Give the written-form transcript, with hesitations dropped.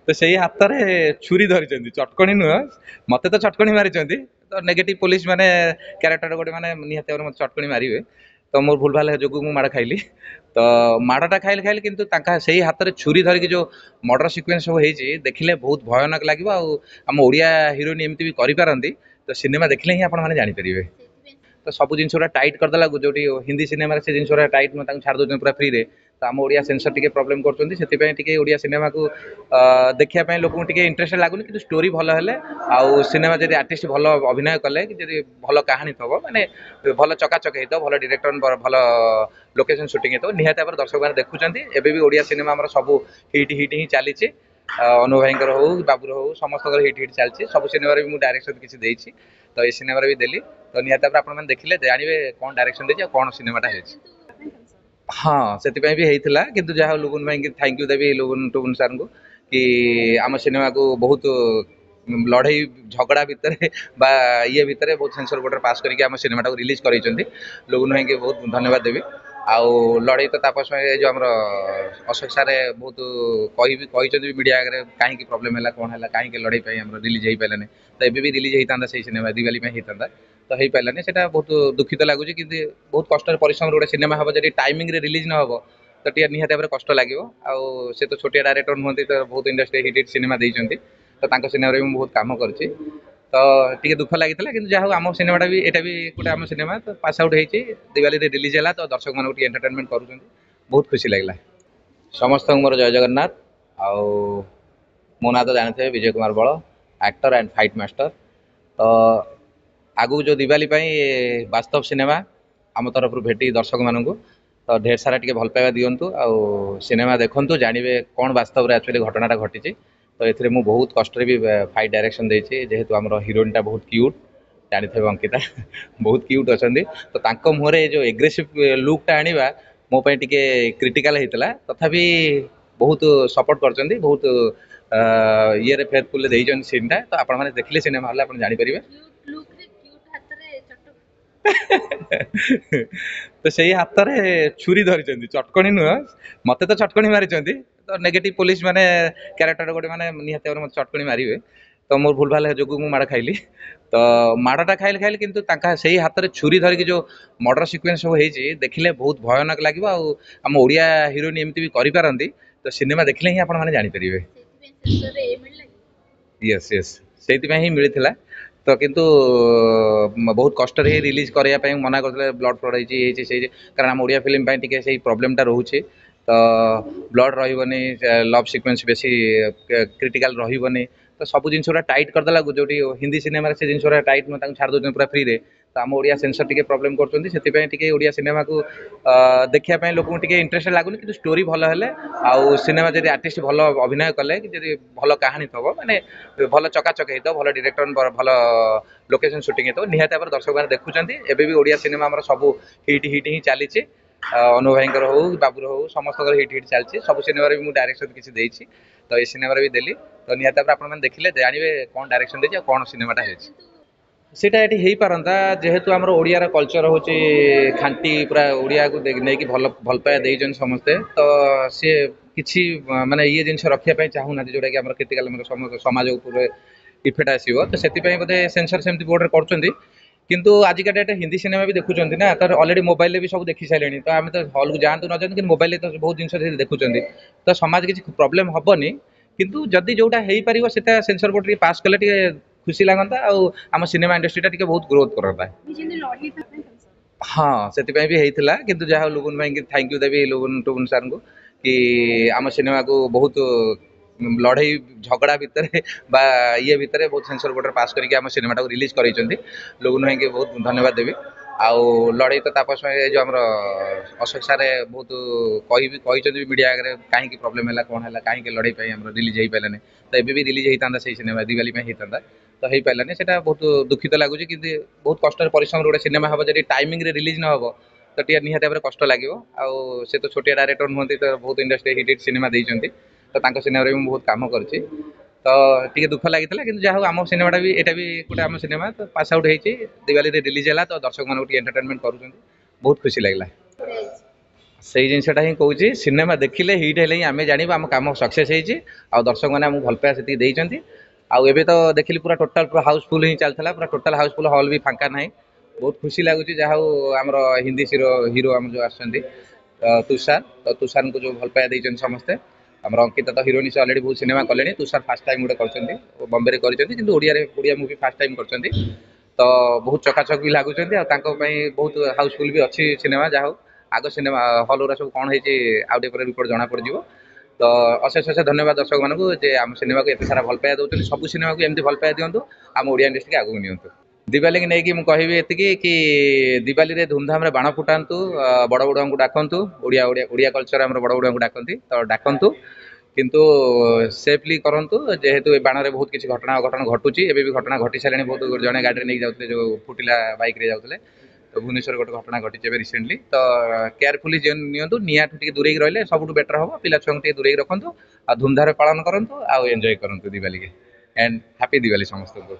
तो ସେଇ ହାତରେ ଛୁରୀ ଧରିଛନ୍ତି, ଚଟକଣି ନୁହଁ, ମତେ ତ ଚଟକଣି ମାରିଛନ୍ତି। ତ ନେଗେଟିଭ ପୋଲିସ ମାନେ କ୍ୟାରେକ୍ଟର ଗୋଟେ ମାନେ ନିହାତି ଭାବରେ ମତେ ଚଟକଣି ମାରିବେ। ତ ମୋର ଭୁଲ ଭାଲ ଯୋଗୁଁ ମୁଁ ମାଡ଼ ଖାଇଲି। ତ ମାଡ଼ଟା ଖାଇଲି ଖାଇଲି, କିନ୍ତୁ ତାଙ୍କ ସେଇ ହାତରେ ଛୁରୀ ଧରିକି ଯୋଉ ମର୍ଡର ସିକ୍ୱେନ୍ସ ସବୁ ହେଇଛି ଦେଖିଲେ ବହୁତ ଭୟାନକ ଲାଗିବ। ଆଉ ଆମ ଓଡ଼ିଆ ହିରୋଇନ ଏମିତି ବି କରିପାରନ୍ତି, ତ ସିନେମା ଦେଖିଲେ ହିଁ ଆପଣ ମାନେ ଜାଣିପାରିବେ। ତ ସବୁ ଜିନିଷ ଗୁଡ଼ା ଟାଇଟ୍ କରିଦେଲା, ଯୋଉଠି ହିନ୍ଦୀ ସିନେମାରେ ସେ ଜିନିଷ ଗୁଡ଼ା ଟାଇଟ୍ ନୁହଁ, ତାଙ୍କୁ ଛାଡ଼ି ଦେଉଛନ୍ତି ପୁରା ଫ୍ରିରେ। ତ ଆମ ଓଡ଼ିଆ ସେନ୍ସର ଟିକେ ପ୍ରୋବ୍ଲେମ କରୁଛନ୍ତି, ସେଥିପାଇଁ ଟିକେ ଓଡ଼ିଆ ସିନେମାକୁ ଦେଖିବା ପାଇଁ ଲୋକଙ୍କୁ ଟିକେ ଇଣ୍ଟରେଷ୍ଟ ଲାଗୁନି। କିନ୍ତୁ ଷ୍ଟୋରି ଭଲ ହେଲେ, ଆଉ ସିନେମା ଯଦି ଆର୍ଟିଷ୍ଟ ଭଲ ଅଭିନୟ କଲେ, କି ଯଦି ଭଲ କାହାଣୀ ଥବ, ମାନେ ଭଲ ଚକାଚକ ହେଇଥିବ, ଭଲ ଡିରେକ୍ଟର ଭଲ ଲୋକେସନ ସୁଟିଂ ହେଇଥିବ, ନିହାତି ଭାବରେ ଦର୍ଶକମାନେ ଦେଖୁଛନ୍ତି। ଏବେ ବି ଓଡ଼ିଆ ସିନେମା ଆମର ସବୁ ହିଟ୍ ହିଟ୍ ହିଁ ଚାଲିଛି। ଅନୁ ଭାଇଙ୍କର ହଉ, ବାବୁର ହଉ, ସମସ୍ତଙ୍କର ହିଟ୍ ହିଟ୍ ଚାଲିଛି। ସବୁ ସିନେମାରେ ବି ମୁଁ ଡାଇରେକ୍ସନ କିଛି ଦେଇଛି, ତ ଏଇ ସିନେମାରେ ବି ଦେଲି। ତ ନିହାତି ଭାବରେ ଆପଣମାନେ ଦେଖିଲେ ଜାଣିବେ କ'ଣ ଡାଇରେକ୍ସନ ଦେଇଛି ଆଉ କ'ଣ ସିନେମାଟା ହେଇଛି। ହଁ, ସେଥିପାଇଁ ବି ହେଇଥିଲା। କିନ୍ତୁ ଯାହା ହଉ ଲୁବୁନ ଭାଇଙ୍କୁ ଥ୍ୟାଙ୍କ ୟୁ ଦେବି, ଲୁବୁନ ଟୁବୁନ ସାରଙ୍କୁ, କି ଆମ ସିନେମାକୁ ବହୁତ ଲଢ଼େଇ ଝଗଡ଼ା ଭିତରେ ବା ଇଏ ଭିତରେ ବହୁତ ସେନ୍ସର ବୋର୍ଡରେ ପାସ୍ କରିକି ଆମ ସିନେମାଟାକୁ ରିଲିଜ୍ କରାଇଛନ୍ତି। ଲୁବୁନ ଭାଇଙ୍କୁ ବହୁତ ଧନ୍ୟବାଦ ଦେବି। ଆଉ ଲଢ଼େଇ ତ ତାପସ ଭାଇ ଯେଉଁ ଆମର ଅଶୋକ ସାରେ ବହୁତ କହିଛନ୍ତି ବି ମିଡ଼ିଆ ଆଗରେ, କାହିଁକି ପ୍ରୋବ୍ଲେମ୍ ହେଲା, କ'ଣ ହେଲା, କାହିଁକି ଲଢ଼େଇ ପାଇଁ ଆମର ରିଲିଜ୍ ହେଇପାରିଲାନି। ତ ଏବେ ବି ରିଲିଜ୍ ହେଇଥାନ୍ତା ସେଇ ସିନେମା, ଦିୱାଲି ପାଇଁ ହେଇଥାନ୍ତା, ତ ହେଇପାରିଲାନି। ସେଇଟା ବହୁତ ଦୁଃଖିତ ଲାଗୁଛି। କିନ୍ତୁ ବହୁତ କଷ୍ଟରେ ପରିଶ୍ରମରେ ଗୋଟେ ସିନେମା ହେବ, ଯଦି ଟାଇମିଂରେ ରିଲିଜ୍ ନ ହେବ ତ ଟିକେ ନିହାତି ଭାବରେ କଷ୍ଟ ଲାଗିବ। ଆଉ ସେ ତ ଛୋଟିଆ ଡାଇରେକ୍ଟର ନୁହନ୍ତି, ତ ବହୁତ ଇଣ୍ଡଷ୍ଟ୍ରି ହିଟ୍ ହିଟ୍ ସିନେମା ଦେଇଛନ୍ତି। ତ ତାଙ୍କ ସିନେମାରେ ବି ମୁଁ ବହୁତ କାମ କରିଛି, ତ ଟିକେ ଦୁଃଖ ଲାଗିଥିଲା। କିନ୍ତୁ ଯାହା ହଉ ଆମ ସିନେମାଟା ବି, ଏଇଟା ବି ଗୋଟେ ଆମ ସିନେମା, ତ ପାସ୍ ଆଉଟ୍ ହେଇଛି, ଦିୱାଲିରେ ରିଲିଜ୍ ହେଲା, ତ ଦର୍ଶକମାନଙ୍କୁ ଟିକେ ଏଣ୍ଟରଟେନମେଣ୍ଟ କରୁଛନ୍ତି, ବହୁତ ଖୁସି ଲାଗିଲା। ସମସ୍ତଙ୍କୁ ମୋର ଜୟ ଜଗନ୍ନାଥ। ଆଉ ମୋ ନାଁ ତ ଜାଣିଥିବେ, ବିଜୟ କୁମାର ବଳ, ଆକ୍ଟର ଆଣ୍ଡ ଫାଇଟ୍ ମାଷ୍ଟର। ତ ଆଗକୁ ଯେଉଁ ଦିୱାଲି ପାଇଁ ବାସ୍ତବ ସିନେମା ଆମ ତରଫରୁ ଭେଟି ଦର୍ଶକମାନଙ୍କୁ ତ ଢେର ସାରା ଟିକେ ଭଲ ପାଇବା ଦିଅନ୍ତୁ, ଆଉ ସିନେମା ଦେଖନ୍ତୁ, ଜାଣିବେ କ'ଣ ବାସ୍ତବରେ ଆକ୍ଚୁଆଲି ଘଟଣାଟା ଘଟିଛି। ତ ଏଥିରେ ମୁଁ ବହୁତ କଷ୍ଟରେ ବି ଫାଇଟ୍ ଡାଇରେକ୍ସନ ଦେଇଛି, ଯେହେତୁ ଆମର ହିରୋଇନଟା ବହୁତ କ୍ୟୁଟ୍, ଜାଣିଥିବେ ଅଙ୍କିତା, ବହୁତ କ୍ୟୁଟ୍ ଅଛନ୍ତି। ତ ତାଙ୍କ ମୁହଁରେ ଏ ଯେଉଁ ଏଗ୍ରେସିଭ ଲୁକ୍ଟା ଆଣିବା ମୋ ପାଇଁ ଟିକେ କ୍ରିଟିକାଲ ହେଇଥିଲା। ତଥାପି ବହୁତ ସପୋର୍ଟ କରିଛନ୍ତି, ବହୁତ ଇଏରେ ଫେଥଫୁଲରେ ଦେଇଛନ୍ତି ସିନ୍ଟା। ତ ଆପଣମାନେ ଦେଖିଲେ ସିନେମା ହଲ୍ରେ ଆପଣ ଜାଣିପାରିବେ। ତ ସେଇ ହାତରେ ଛୁରୀ ଧରିଛନ୍ତି, ଚଟକଣି ନୁହଁ, ମତେ ତ ଚଟକଣି ମାରିଛନ୍ତି। ତ ନେଗେଟିଭ ପୋଲିସ ମାନେ କ୍ୟାରେକ୍ଟର ଗୋଟେ ମାନେ ନିହାତି ଭାବରେ ମତେ ଚଟକଣି ମାରିବେ। ତ ମୋର ଭୁଲ ଭାଲ ଯୋଗୁଁ ମୁଁ ମାଡ଼ ଖାଇଲି। ତ ମାଡ଼ଟା ଖାଇଲି ଖାଇଲି, କିନ୍ତୁ ତାଙ୍କ ସେଇ ହାତରେ ଛୁରୀ ଧରିକି ଯୋଉ ମର୍ଡର ସିକ୍ୱେନ୍ସ ସବୁ ହେଇଛି ଦେଖିଲେ ବହୁତ ଭୟାନକ ଲାଗିବ। ଆଉ ଆମ ଓଡ଼ିଆ ହିରୋଇନ ଏମିତି ବି କରିପାରନ୍ତି, ତ ସିନେମା ଦେଖିଲେ ହିଁ ଆପଣ ମାନେ ଜାଣିପାରିବେ। ୟେସ୍ ୟେସ୍, ସେଇଥିପାଇଁ ହିଁ ମିଳିଥିଲା। ତ କିନ୍ତୁ ବହୁତ କଷ୍ଟରେ ହିଁ ରିଲିଜ୍ କରିବା ପାଇଁ ମନା କରିଥିଲେ, ବ୍ଲଡ଼ ଫ୍ଲଡ଼ ହେଇଛି, ହେଇଛି ସେଇ, କାରଣ ଆମ ଓଡ଼ିଆ ଫିଲ୍ମ ପାଇଁ ଟିକେ ସେଇ ପ୍ରୋବ୍ଲେମଟା ରହୁଛି। ତ ବ୍ଲଡ଼ ରହିବନି, ଲଭ୍ ସିକ୍ୱେନ୍ସ ବେଶୀ କ୍ରିଟିକାଲ ରହିବନି। ତ ସବୁ ଜିନିଷ ଗୁଡ଼ା ଟାଇଟ୍ କରିଦେଲା, ଯୋଉଠି ହିନ୍ଦୀ ସିନେମାରେ ସେ ଜିନିଷ ଗୁଡ଼ା ଟାଇଟ୍ ନୁହଁ, ତାଙ୍କୁ ଛାଡ଼ି ଦେଉଛନ୍ତି ପୁରା ଫ୍ରିରେ। ତ ଆମ ଓଡ଼ିଆ ସେନ୍ସର ଟିକେ ପ୍ରୋବ୍ଲେମ କରୁଛନ୍ତି, ସେଥିପାଇଁ ଟିକେ ଓଡ଼ିଆ ସିନେମାକୁ ଦେଖିବା ପାଇଁ ଲୋକଙ୍କୁ ଟିକେ ଇଣ୍ଟରେଷ୍ଟ ଲାଗୁନି। କିନ୍ତୁ ଷ୍ଟୋରି ଭଲ ହେଲେ, ଆଉ ସିନେମା ଯଦି ଆର୍ଟିଷ୍ଟ ଭଲ ଅଭିନୟ କଲେ, କି ଯଦି ଭଲ କାହାଣୀ ଥବ, ମାନେ ଭଲ ଚକାଚକ ହେଇଥିବ, ଭଲ ଡିରେକ୍ଟର ଭଲ ଲୋକେସନ ସୁଟିଂ ହେଇଥିବ, ନିହାତି ଭାବରେ ଦର୍ଶକମାନେ ଦେଖୁଛନ୍ତି। ଏବେ ବି ଓଡ଼ିଆ ସିନେମା ଆମର ସବୁ ହିଟ୍ ହିଟ୍ ହିଁ ଚାଲିଛି। ଅନୁ ଭାଇଙ୍କର ହଉ, ବାବୁର ହଉ, ସମସ୍ତଙ୍କର ହିଟ୍ ହିଟ୍ ଚାଲିଛି। ସବୁ ସିନେମାରେ ବି ମୁଁ ଡାଇରେକ୍ସନ କିଛି ଦେଇଛି, ତ ଏଇ ସିନେମାରେ ବି ଦେଲି। ତ ନିହାତି ଭାବରେ ଆପଣମାନେ ଦେଖିଲେ ଜାଣିବେ କ'ଣ ଡାଇରେକ୍ସନ ଦେଇଛି ଆଉ କ'ଣ ସିନେମାଟା ହେଇଛି। ସେଇଟା ଏଠି ହେଇପାରନ୍ତା, ଯେହେତୁ ଆମର ଓଡ଼ିଆର କଲଚର ହେଉଛି ଖାଣ୍ଟି, ପୁରା ଓଡ଼ିଆକୁ ନେଇକି ଭଲ ଭଲ ପାଇବା ଦେଇଛନ୍ତି ସମସ୍ତେ। ତ ସିଏ କିଛି ମାନେ ଇଏ ଜିନିଷ ରଖିବା ପାଇଁ ଚାହୁଁନାହାନ୍ତି, ଯୋଉଟାକି ଆମର କ୍ରିଟିକାଲ ସମାଜ ଉପରେ ଇଫେକ୍ଟ ଆସିବ। ତ ସେଥିପାଇଁ ବୋଧେ ସେନ୍ସର ସେମିତି ବୋର୍ଡରେ କରୁଛନ୍ତି। କିନ୍ତୁ ଆଜିକା ଡେଟ୍ରେ ହିନ୍ଦୀ ସିନେମା ବି ଦେଖୁଛନ୍ତି ନା, ତ ଅଲରେଡି ମୋବାଇଲରେ ବି ସବୁ ଦେଖି ସାରିଲେଣି। ତ ଆମେ ତ ହଲ୍କୁ ଯାଆନ୍ତୁ ନ ଯାଆନ୍ତୁ, କିନ୍ତୁ ମୋବାଇଲରେ ତ ବହୁତ ଜିନିଷ ଦେଖୁଛନ୍ତି। ତ ସମାଜ କିଛି ପ୍ରୋବ୍ଲେମ ହବନି। କିନ୍ତୁ ଯଦି ଯୋଉଟା ହେଇପାରିବ ସେଟା ସେନ୍ସର ବୋର୍ଡ ଟିକେ ପାସ୍ କଲେ ଟିକେ ଖୁସି ଲାଗନ୍ତା, ଆଉ ଆମ ସିନେମା ଇଣ୍ଡଷ୍ଟ୍ରିଟା ଟିକେ ବହୁତ ଗ୍ରୋଥ କରନ୍ତା। ହଁ, ସେଥିପାଇଁ ବି ହେଇଥିଲା। କିନ୍ତୁ ଯାହା ହଉ ଲୁବୁନ ଭାଇଙ୍କୁ ଥ୍ୟାଙ୍କ ୟୁ ଦେବି, ଲୁବୁନ ଟୁବୁନ ସାରଙ୍କୁ, କି ଆମ ସିନେମାକୁ ବହୁତ ଲଢ଼େଇ ଝଗଡ଼ା ଭିତରେ ବା ଇଏ ଭିତରେ ବହୁତ ସେନ୍ସର ବୋର୍ଡରେ ପାସ୍ କରିକି ଆମ ସିନେମାଟାକୁ ରିଲିଜ୍ କରାଇଛନ୍ତି। ଲୁବୁନ ଭାଇଙ୍କୁ ବହୁତ ଧନ୍ୟବାଦ ଦେବି। ଆଉ ଲଢ଼େଇ ତ ତାପସ ଭାଇ ଯେଉଁ ଆମର ଅଶୋକ ସାରେ ବହୁତ କହିଛନ୍ତି ବି ମିଡ଼ିଆ ଆଗରେ, କାହିଁକି ପ୍ରୋବ୍ଲେମ୍ ହେଲା, କ'ଣ ହେଲା, କାହିଁକି ଲଢ଼େଇ ପାଇଁ ଆମର ରିଲିଜ୍ ହେଇପାରିଲାନି। ତ ଏବେ ବି ରିଲିଜ୍ ହେଇଥାନ୍ତା ସେଇ ସିନେମା, ଦିୱାଲି ପାଇଁ ହେଇଥାନ୍ତା, ତ ହେଇପାରିଲାନି। ସେଇଟା ବହୁତ ଦୁଃଖିତ ଲାଗୁଛି। କିନ୍ତୁ ବହୁତ କଷ୍ଟରେ ପରିଶ୍ରମରେ ଗୋଟେ ସିନେମା ହେବ, ଯଦି ଟାଇମିଂରେ ରିଲିଜ୍ ନ ହେବ ତ ଟିକେ ନିହାତି ଭାବରେ କଷ୍ଟ ଲାଗିବ। ଆଉ ସେ ତ ଛୋଟିଆ ଡାଇରେକ୍ଟର ନୁହନ୍ତି, ତ ବହୁତ ଇଣ୍ଡଷ୍ଟ୍ରି ହିଟ୍ ହିଟ୍ ସିନେମା ଦେଇଛନ୍ତି। ତ ତାଙ୍କ ସିନେମାରେ ବି ମୁଁ ବହୁତ କାମ କରିଛି, ତ ଟିକେ ଦୁଃଖ ଲାଗିଥିଲା। କିନ୍ତୁ ଯାହା ହଉ ଆମ ସିନେମାଟା ବି, ଏଇଟା ବି ଗୋଟେ ଆମ ସିନେମା, ତ ପାସ୍ ଆଉଟ୍ ହେଇଛି, ଦିୱାଲିରେ ରିଲିଜ୍ ହେଲା, ତ ଦର୍ଶକମାନଙ୍କୁ ଟିକେ ଏଣ୍ଟରଟେନମେଣ୍ଟ କରୁଛନ୍ତି, ବହୁତ ଖୁସି ଲାଗିଲା। ସେଇ ଜିନିଷଟା ହିଁ କହୁଛି ସିନେମା ଦେଖିଲେ ହିଟ୍ ହେଲେ ହିଁ ଆମେ ଜାଣିବା ଆମ କାମ ସକ୍ସେସ୍ ହେଇଛି ଆଉ ଦର୍ଶକମାନେ ଆମକୁ ଭଲ ପାଇବା ସେତିକି ଦେଇଛନ୍ତି। ଆଉ ଏବେ ତ ଦେଖିଲି ପୁରା ଟୋଟାଲ ପୁରା ହାଉସଫୁଲ୍ ହିଁ ଚାଲିଥିଲା ପୁରା ଟୋଟାଲ ହାଉସଫୁଲ୍ ହଲ୍ ବି ଫାଙ୍କା ନାହିଁ। ବହୁତ ଖୁସି ଲାଗୁଛି ଯାହା ହଉ ଆମର ହିନ୍ଦୀ ହିରୋ ଆମର ଯୋଉ ଆସୁଛନ୍ତି ତୁଷାରଙ୍କୁ ଯୋଉ ଭଲ ପାଇବା ଦେଇଛନ୍ତି ସମସ୍ତେ। ଆମର ଅଙ୍କିତା ତ ହିରୋଇନ୍ ସେ ଅଲରେଡି ବହୁତ ସିନେମା କଲେଣି ତୁଷାର ଫାର୍ଷ୍ଟ ଟାଇମ୍ ଗୋଟେ କରିଛନ୍ତି ବମ୍ବେରେ କରିଛନ୍ତି କିନ୍ତୁ ଓଡ଼ିଆ ମୁଭି ଫାର୍ଷ୍ଟ ଟାଇମ୍ କରିଛନ୍ତି। ତ ବହୁତ ଚକାଚକ ବି ଲାଗୁଛନ୍ତି ଆଉ ତାଙ୍କ ପାଇଁ ବହୁତ ହାଉସଫୁଲ୍ ବି ଅଛି ସିନେମା ଯାହା ହଉ ଆଗ ସିନେମା ହଲ୍ ଗୁରା ସବୁ କଣ ହେଇଛି ଆଉ ଟିକେ ପରେ ରିପୋର୍ଟ ଜଣା ପଡ଼ିଯିବ। ତ ଅଶେଷ ଅଶେଷ ଧନ୍ୟବାଦ ଦର୍ଶକ ମାନଙ୍କୁ ଯେ ଆମ ସିନେମାକୁ ଏତେ ସାରା ଭଲ ପାଇବା ଦଉଛନ୍ତି ସବୁ ସିନେମାକୁ ଏମିତି ଭଲ ପାଇବା ଦିଅନ୍ତୁ ଆମ ଓଡ଼ିଆ ଇଣ୍ଡଷ୍ଟ୍ରିକି ଆଗକୁ ନିଅନ୍ତୁ। ଦିୱାଲିକି ନେଇକି ମୁଁ କହିବି ଏତିକି କି ଦିୱାଲିରେ ଧୁମଧାମରେ ବାଣ ଫୁଟାନ୍ତୁ ବଡ଼ ବଡ଼ୁଆଙ୍କୁ ଡାକନ୍ତୁ ଓଡ଼ିଆ କଲଚର ଆମର ବଡ଼ ବଡ଼ୁଆଙ୍କୁ ଡାକନ୍ତି ତ ଡାକନ୍ତୁ କିନ୍ତୁ ସେଫଲି କରନ୍ତୁ ଯେହେତୁ ଏ ବାଣରେ ବହୁତ କିଛି ଘଟଣା ଅଘଟଣ ଘଟୁଛି ଏବେ ବି ଘଟଣା ଘଟି ସାରିଲାଣି ବହୁତ ଜଣେ ଗାଡ଼ିରେ ନେଇକି ଯାଉଥିଲେ ଯୋଉ ଫୁଟିଲା ବାଇକ୍ରେ ଯାଉଥିଲେ ତ ଭୁବନେଶ୍ୱର ଗୋଟେ ଘଟଣା ଘଟିଛି ଏବେ ରିସେଣ୍ଟଲି ତ କେୟାରଫୁଲି ନିଅନ୍ତୁ ନିଆଁଠୁ ଟିକେ ଦୂରେଇକି ରହିଲେ ସବୁଠୁ ବେଟର ହବ ପିଲା ଛୁଆଙ୍କୁ ଟିକେ ଦୂରେଇକି ରଖନ୍ତୁ ଆଉ ଧୁମଧାମରେ ପାଳନ କରନ୍ତୁ ଆଉ ଏନ୍ଜୟ କରନ୍ତୁ ଦିୱାଲିକି। ଆଣ୍ଡ ହାପି ଦିୱାଲି ସମସ୍ତଙ୍କୁ।